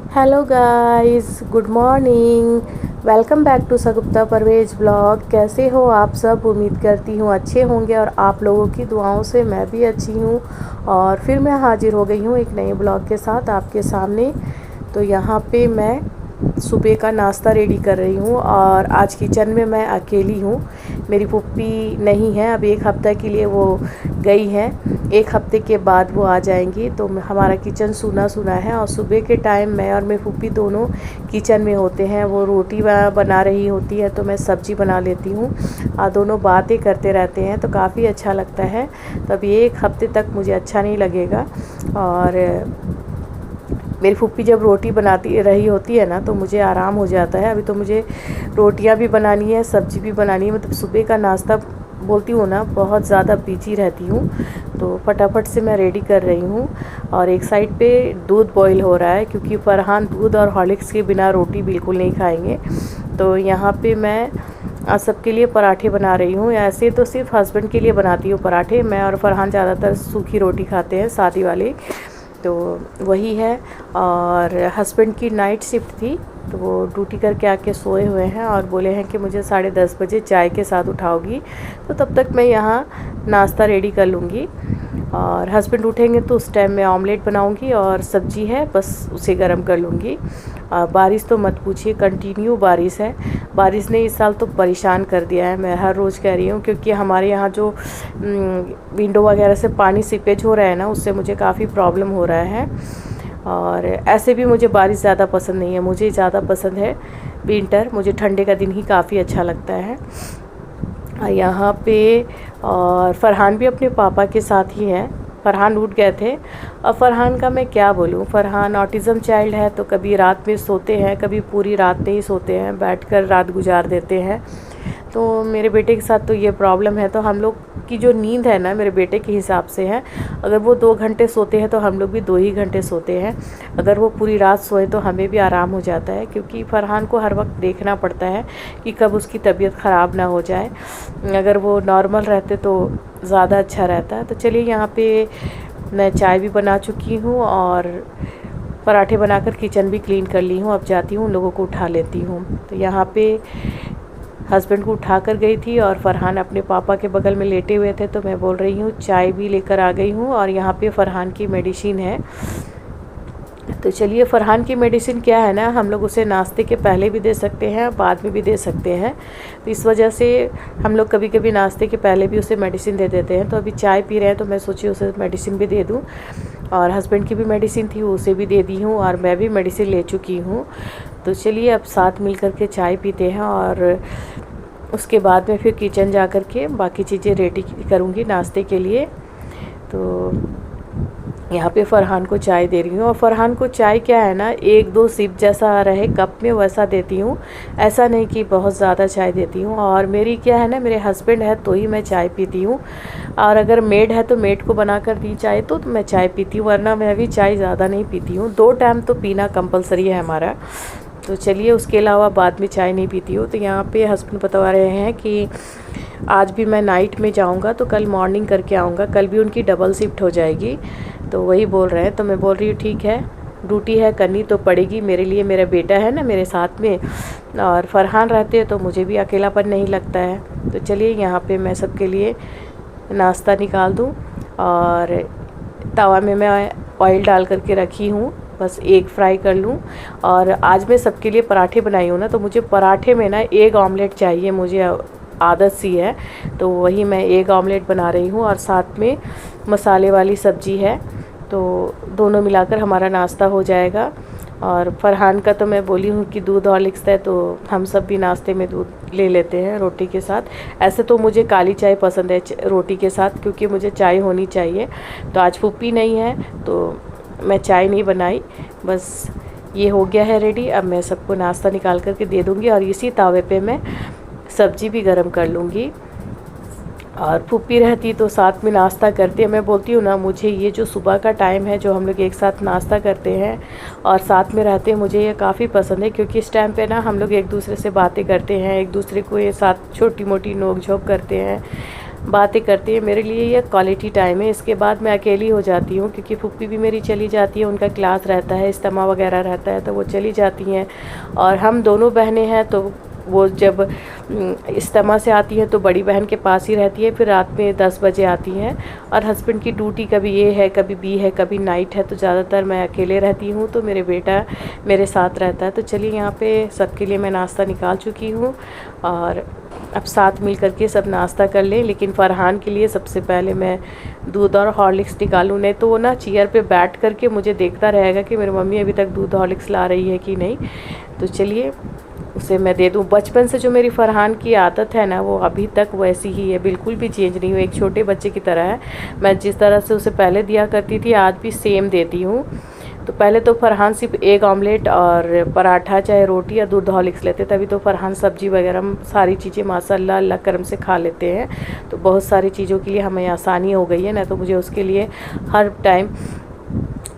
Hello guys, good morning. Welcome back to Shagufta Parvez blog. कैसे हो आप सब? उम्मीद करती हूँ अच्छे होंगे और आप लोगों की दुआओं से मैं भी अच्छी हूँ। और फिर मैं हाजिर हो गई हूँ एक नए ब्लॉग के साथ आपके सामने। तो यहाँ पे मैं सुबह का नाश्ता रेडी कर रही हूँ और आज किचन में मैं अकेली हूँ। मेरी पुप्पी नहीं है, अब एक हफ़्ता के लिए वो गई है। एक हफ्ते के बाद वो आ जाएंगी। तो हमारा किचन सूना सूना है और सुबह के टाइम मैं और मेरी पुप्पी दोनों किचन में होते हैं। वो रोटी बना रही होती है तो मैं सब्ज़ी बना लेती हूँ और दोनों बातें करते रहते हैं, तो काफ़ी अच्छा लगता है। तो अब ये एक हफ्ते तक मुझे अच्छा नहीं लगेगा। और मेरी फूफी जब रोटी बनाती रही होती है ना तो मुझे आराम हो जाता है। अभी तो मुझे रोटियां भी बनानी है, सब्ज़ी भी बनानी है। मतलब सुबह का नाश्ता बोलती हूँ ना, बहुत ज़्यादा बिजी रहती हूँ। तो फटाफट से मैं रेडी कर रही हूँ। और एक साइड पे दूध बॉईल हो रहा है क्योंकि फरहान दूध और हॉर्लिक्स के बिना रोटी बिल्कुल नहीं खाएंगे। तो यहाँ पे मैं आज सबके लिए पराठे बना रही हूँ। ऐसे तो सिर्फ हस्बैंड के लिए बनाती हूँ पराठे। मैं और फरहान ज़्यादातर सूखी रोटी खाते हैं, सादी वाली। तो वही है। और हस्बैंड की नाइट शिफ्ट थी तो वो ड्यूटी करके आके सोए हुए हैं और बोले हैं कि मुझे 10:30 बजे चाय के साथ उठाओगी। तो तब तक मैं यहाँ नाश्ता रेडी कर लूँगी और हस्बैंड उठेंगे तो उस टाइम मैं ऑमलेट बनाऊँगी और सब्ज़ी है बस उसे गर्म कर लूँगी। बारिश तो मत पूछिए, कंटिन्यू बारिश है। बारिश ने इस साल तो परेशान कर दिया है, मैं हर रोज़ कह रही हूँ। क्योंकि हमारे यहाँ जो विंडो वगैरह से पानी सीपेज हो रहा है ना, उससे मुझे काफ़ी प्रॉब्लम हो रहा है। और ऐसे भी मुझे बारिश ज़्यादा पसंद नहीं है, मुझे ज़्यादा पसंद है विंटर। मुझे ठंडे का दिन ही काफ़ी अच्छा लगता है। यहाँ पे और फरहान भी अपने पापा के साथ ही हैं। फरहान उठ गए थे। और फरहान का मैं क्या बोलूँ, फरहान ऑटिज़म चाइल्ड है तो कभी रात में सोते हैं, कभी पूरी रात नहीं सोते हैं, बैठकर रात गुजार देते हैं। तो मेरे बेटे के साथ तो ये प्रॉब्लम है। तो हम लोग की जो नींद है ना, मेरे बेटे के हिसाब से है। अगर वो 2 घंटे सोते हैं तो हम लोग भी 2 ही घंटे सोते हैं। अगर वो पूरी रात सोए तो हमें भी आराम हो जाता है, क्योंकि फरहान को हर वक्त देखना पड़ता है कि कब उसकी तबीयत ख़राब ना हो जाए। अगर वो नॉर्मल रहते तो ज़्यादा अच्छा रहता है। तो चलिए, यहाँ पे मैं चाय भी बना चुकी हूँ और पराठे बनाकर किचन भी क्लीन कर ली हूँ। अब जाती हूँ, उन लोगों को उठा लेती हूँ। तो यहाँ पे हस्बैंड को उठा कर गई थी और फरहान अपने पापा के बगल में लेटे हुए थे। तो मैं बोल रही हूँ चाय भी लेकर आ गई हूँ। और यहाँ पे फरहान की मेडिसिन है। तो चलिए, फरहान की मेडिसिन क्या है ना, हम लोग उसे नाश्ते के पहले भी दे सकते हैं, बाद में भी दे सकते हैं। तो इस वजह से हम लोग कभी कभी नाश्ते के पहले भी उसे मेडिसिन दे देते हैं। तो अभी चाय पी रहे हैं तो मैं सोची उसे मेडिसिन भी दे दूँ। और हस्बैंड की भी मेडिसिन थी, उसे भी दे दी हूँ और मैं भी मेडिसिन ले चुकी हूँ। तो चलिए, अब साथ मिल कर के चाय पीते हैं और उसके बाद में फिर किचन जा कर के बाकी चीज़ें रेडी करूँगी नाश्ते के लिए। तो यहाँ पे फ़रहान को चाय दे रही हूँ। और फ़रहान को चाय क्या है ना, 1-2 सिप जैसा रहे कप में वैसा देती हूँ। ऐसा नहीं कि बहुत ज़्यादा चाय देती हूँ। और मेरी क्या है ना, मेरे हस्बैंड है तो ही मैं चाय पीती हूँ। और अगर मेड है तो मेड को बना कर दी चाय तो मैं चाय पीती हूँ, वरना मैं भी चाय ज़्यादा नहीं पीती हूँ। 2 टाइम तो पीना कंपलसरी है हमारा। तो चलिए, उसके अलावा बाद में चाय नहीं पीती हूँ। तो यहाँ पे हस्बैंड बता रहे हैं कि आज भी मैं नाइट में जाऊँगा तो कल मॉर्निंग करके आऊँगा। कल भी उनकी डबल शिफ्ट हो जाएगी, तो वही बोल रहे हैं। तो मैं बोल रही हूँ ठीक है, ड्यूटी है करनी तो पड़ेगी। मेरे लिए मेरा बेटा है ना मेरे साथ में, और फरहान रहते हैं तो मुझे भी अकेलापन नहीं लगता है। तो चलिए, यहाँ पे मैं सबके लिए नाश्ता निकाल दूँ। और तवा में मैं ऑयल डाल करके रखी हूँ, बस एग फ्राई कर लूँ। और आज मैं सबके लिए पराठे बनाई हूँ ना, तो मुझे पराठे में ना एग ऑमलेट चाहिए, मुझे आदत सी है। तो वही मैं एग ऑमलेट बना रही हूँ और साथ में मसाले वाली सब्ज़ी है। तो दोनों मिलाकर हमारा नाश्ता हो जाएगा। और फरहान का तो मैं बोली हूँ कि दूध हॉर्लिक्स है तो हम सब भी नाश्ते में दूध ले लेते हैं रोटी के साथ। ऐसे तो मुझे काली चाय पसंद है रोटी के साथ, क्योंकि मुझे चाय होनी चाहिए। तो आज पुप्पी नहीं है तो मैं चाय नहीं बनाई। बस ये हो गया है रेडी। अब मैं सबको नाश्ता निकाल करके दे दूँगी और इसी तावे पे मैं सब्ज़ी भी गरम कर लूँगी। और पुप्पी रहती तो साथ में नाश्ता करते हैं। मैं बोलती हूँ ना, मुझे ये जो सुबह का टाइम है जो हम लोग एक साथ नाश्ता करते हैं और साथ में रहते हैं, मुझे ये काफ़ी पसंद है। क्योंकि इस टाइम पे ना हम लोग एक दूसरे से बातें करते हैं, एक दूसरे को ये साथ छोटी मोटी नोक झोंक करते हैं। बातें करते हैं। मेरे लिए ये क्वालिटी टाइम है। इसके बाद मैं अकेली हो जाती हूँ, क्योंकि फूफी भी मेरी चली जाती है, उनका क्लास रहता है, इज्तिमा वगैरह रहता है, तो वो चली जाती हैं। और हम दोनों बहनें हैं, तो वो जब इज्तिमा से आती है तो बड़ी बहन के पास ही रहती है, फिर रात में 10 बजे आती हैं। और हस्बैंड की ड्यूटी कभी ये है, कभी बी है, कभी नाइट है, तो ज़्यादातर मैं अकेले रहती हूँ, तो मेरे बेटा मेरे साथ रहता है। तो चलिए, यहाँ पे सबके लिए मैं नाश्ता निकाल चुकी हूँ और अब साथ मिल करके सब नाश्ता कर लें। लेकिन फ़रहान के लिए सबसे पहले मैं दूध और हॉर्लिक्स निकालूँ, नहीं तो वो ना चेयर पे बैठ करके मुझे देखता रहेगा कि मेरी मम्मी अभी तक दूध हॉर्लिक्स ला रही है कि नहीं। तो चलिए, उसे मैं दे दूँ। बचपन से जो मेरी फ़रहान की आदत है ना, वो अभी तक वैसी ही है, बिल्कुल भी चेंज नहीं हुई, एक छोटे बच्चे की तरह है। मैं जिस तरह से उसे पहले दिया करती थी, आज भी सेम देती हूँ। तो पहले तो फ़रहान सिर्फ एग ऑमलेट और पराठा चाहे रोटी या दूध हॉर्लिक्स लेते, तभी तो फ़रहान सब्ज़ी वगैरह सारी चीज़ें माशाल्लाह अल्लाह करम से खा लेते हैं। तो बहुत सारी चीज़ों के लिए हमें आसानी हो गई है ना, तो मुझे उसके लिए हर टाइम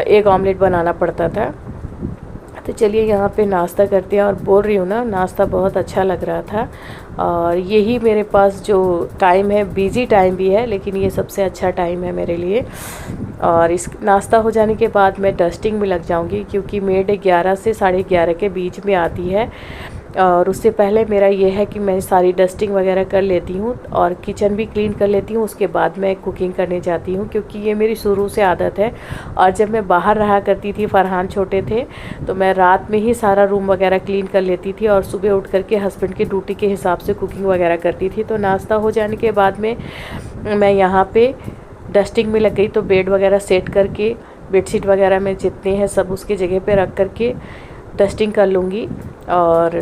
एग ऑमलेट बनाना पड़ता था। तो चलिए, यहाँ पे नाश्ता करते हैं। और बोल रही हूँ ना, नाश्ता बहुत अच्छा लग रहा था। और यही मेरे पास जो टाइम है, बिज़ी टाइम भी है, लेकिन ये सबसे अच्छा टाइम है मेरे लिए। और इस नाश्ता हो जाने के बाद मैं डस्टिंग में लग जाऊँगी, क्योंकि मेड 11 से 11:30 के बीच में आती है। और उससे पहले मेरा ये है कि मैं सारी डस्टिंग वगैरह कर लेती हूँ और किचन भी क्लीन कर लेती हूँ। उसके बाद मैं कुकिंग करने जाती हूँ, क्योंकि ये मेरी शुरू से आदत है। और जब मैं बाहर रहा करती थी, फ़रहान छोटे थे, तो मैं रात में ही सारा रूम वगैरह क्लीन कर लेती थी और सुबह उठ करके हस्बैंड की ड्यूटी के हिसाब से कुकिंग वगैरह करती थी। तो नाश्ता हो जाने के बाद में मैं यहाँ पे डस्टिंग में लग गई। तो बेड वगैरह सेट करके, बेडशीट वगैरह में जितने हैं सब उसकी जगह पे रख करके डस्टिंग कर लूँगी। और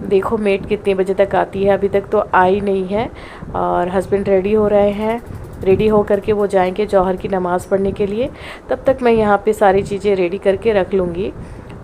देखो मेड कितने बजे तक आती है, अभी तक तो आई नहीं है। और हस्बैंड रेडी हो रहे हैं, रेडी हो करके वो जाएंगे जौहर की नमाज़ पढ़ने के लिए। तब तक मैं यहाँ पे सारी चीज़ें रेडी करके रख लूँगी।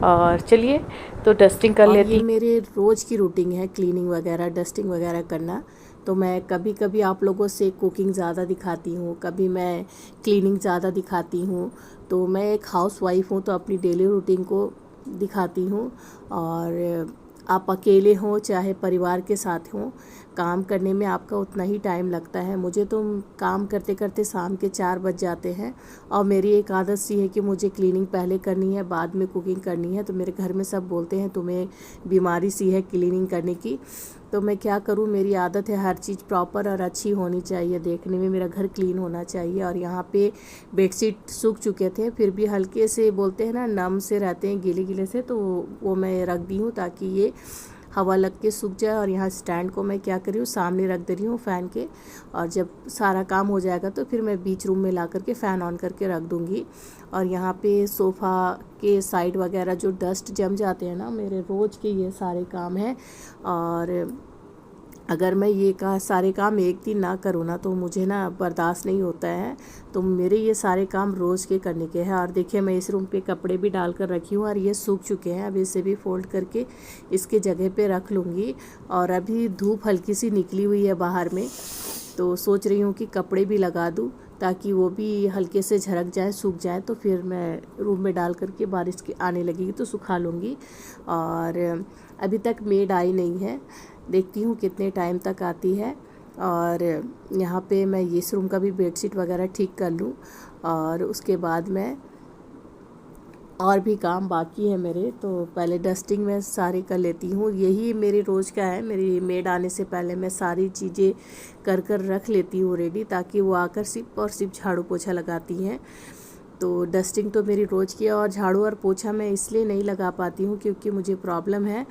और चलिए, तो डस्टिंग कर लेती। ये मेरे रोज़ की रूटीन है, क्लीनिंग वगैरह, डस्टिंग वगैरह करना। तो मैं कभी कभी आप लोगों से कुकिंग ज़्यादा दिखाती हूँ, कभी मैं क्लीनिंग ज़्यादा दिखाती हूँ। तो मैं एक हाउस वाइफ हूँ, तो अपनी डेली रूटीन को दिखाती हूँ। और आप अकेले हों चाहे परिवार के साथ हों, काम करने में आपका उतना ही टाइम लगता है। मुझे तो काम करते करते शाम के 4 बज जाते हैं। और मेरी एक आदत सी है कि मुझे क्लीनिंग पहले करनी है, बाद में कुकिंग करनी है। तो मेरे घर में सब बोलते हैं तुम्हें बीमारी सी है क्लीनिंग करने की। तो मैं क्या करूं, मेरी आदत है, हर चीज़ प्रॉपर और अच्छी होनी चाहिए, देखने में मेरा घर क्लीन होना चाहिए। और यहाँ पे बेडशीट सूख चुके थे, फिर भी हल्के से बोलते हैं ना, नम से रहते हैं, गीले गीले से, तो वो मैं रख दी हूँ ताकि ये हवा लग के सूख जाए। और यहाँ स्टैंड को मैं क्या कर रही हूँ, सामने रख दे रही हूँ फ़ैन के। और जब सारा काम हो जाएगा तो फिर मैं बीच रूम में ला करके फ़ैन ऑन करके रख दूँगी। और यहाँ पे सोफ़ा के साइड वगैरह जो डस्ट जम जाते हैं ना, मेरे रोज़ के ये सारे काम हैं। और अगर मैं ये सारे काम एक दिन ना करूँ ना, तो मुझे ना बर्दाश्त नहीं होता है। तो मेरे ये सारे काम रोज़ के करने के हैं। और देखिए, मैं इस रूम पे कपड़े भी डाल कर रखी हूँ और ये सूख चुके हैं। अब इसे भी फोल्ड करके इसके जगह पे रख लूँगी। और अभी धूप हल्की सी निकली हुई है बाहर में, तो सोच रही हूँ कि कपड़े भी लगा दूँ ताकि वो भी हल्के से झरक जाए, सूख जाए। तो फिर मैं रूम में डाल करके बारिश की आने लगेगी तो सुखा लूँगी। और अभी तक मेड आई नहीं है, देखती हूँ कितने टाइम तक आती है। और यहाँ पे मैं इस रूम का भी बेडशीट वगैरह ठीक कर लूँ। और उसके बाद मैं और भी काम बाकी है मेरे, तो पहले डस्टिंग में सारी कर लेती हूँ। यही मेरे रोज़ का है, मेरी मेड आने से पहले मैं सारी चीज़ें कर कर रख लेती हूँ रेडी, ताकि वो आकर सिर्फ और सिर्फ झाड़ू पोछा लगाती हैं। तो डस्टिंग तो मेरी रोज़ की है। और झाड़ू और पोछा मैं इसलिए नहीं लगा पाती हूँ क्योंकि मुझे प्रॉब्लम है,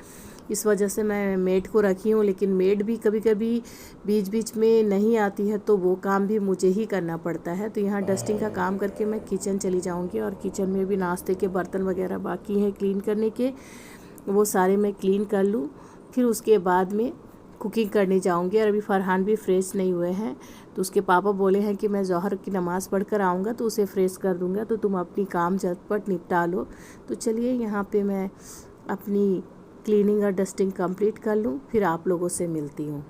इस वजह से मैं मेड को रखी हूँ। लेकिन मेड भी कभी कभी बीच बीच में नहीं आती है, तो वो काम भी मुझे ही करना पड़ता है। तो यहाँ डस्टिंग का काम करके मैं किचन चली जाऊँगी। और किचन में भी नाश्ते के बर्तन वगैरह बाकी हैं क्लीन करने के, वो सारे मैं क्लीन कर लूँ। फिर उसके बाद में कुकिंग करने जाऊँगी। और अभी फ़रहान भी फ्रेश नहीं हुए हैं, तो उसके पापा बोले हैं कि मैं ज़ोहर की नमाज़ पढ़ कर आऊँगा तो उसे फ्रेश कर दूँगा, तो तुम अपनी काम झटपट निपटा लो। तो चलिए, यहाँ पे मैं अपनी क्लीनिंग और डस्टिंग कंप्लीट कर लूँ, फिर आप लोगों से मिलती हूँ।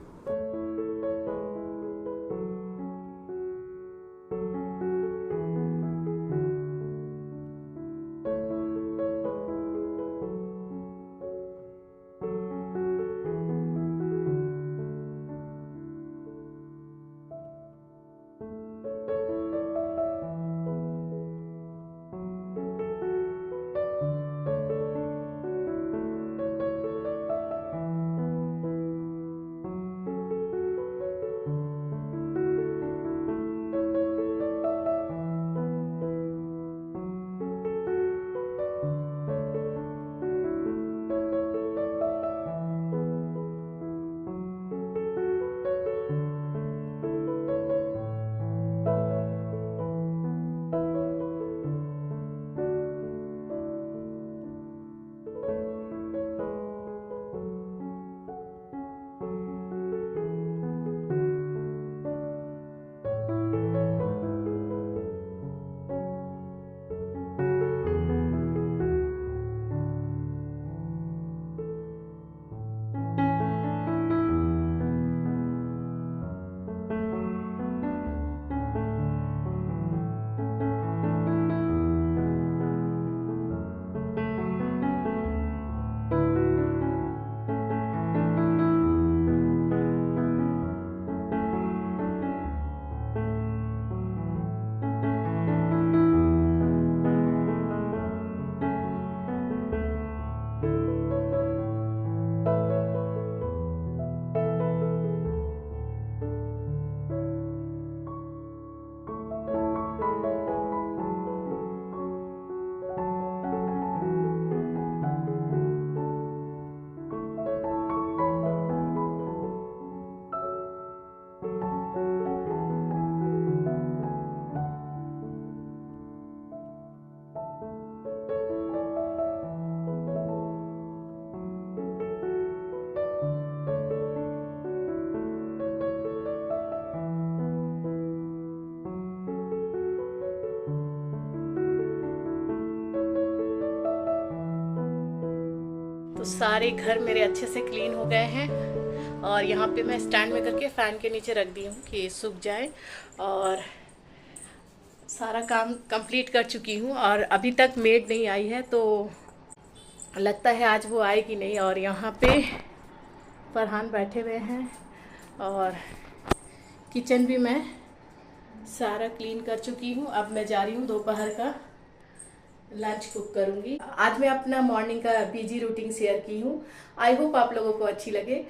तो सारे घर मेरे अच्छे से क्लीन हो गए हैं और यहाँ पे मैं स्टैंड में करके फ़ैन के नीचे रख दी हूँ कि सूख जाए। और सारा काम कंप्लीट कर चुकी हूँ और अभी तक मेड नहीं आई है, तो लगता है आज वो आएगी नहीं। और यहाँ पे फरहान बैठे हुए हैं और किचन भी मैं सारा क्लीन कर चुकी हूँ। अब मैं जा रही हूँ दोपहर का लंच कुक करूँगी। आज मैं अपना मॉर्निंग का बिजी रूटीन शेयर की हूँ। आई होप आप लोगों को अच्छी लगे।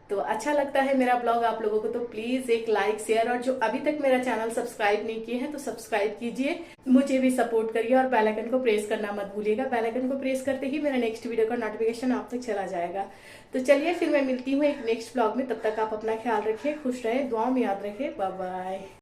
तो अच्छा लगता है मेरा ब्लॉग आप लोगों को तो प्लीज़ एक लाइक शेयर, और जो अभी तक मेरा चैनल सब्सक्राइब नहीं किए हैं तो सब्सक्राइब कीजिए, मुझे भी सपोर्ट करिए और बेल आइकन को प्रेस करना मत भूलिएगा। बेल आइकन को प्रेस करते ही मेरा नेक्स्ट वीडियो का नोटिफिकेशन आप तक चला जाएगा। तो चलिए फिर मैं मिलती हूँ एक नेक्स्ट ब्लॉग में, तब तक आप अपना ख्याल रखिए, खुश रहे, दुआओं में याद रखें। Bye bye.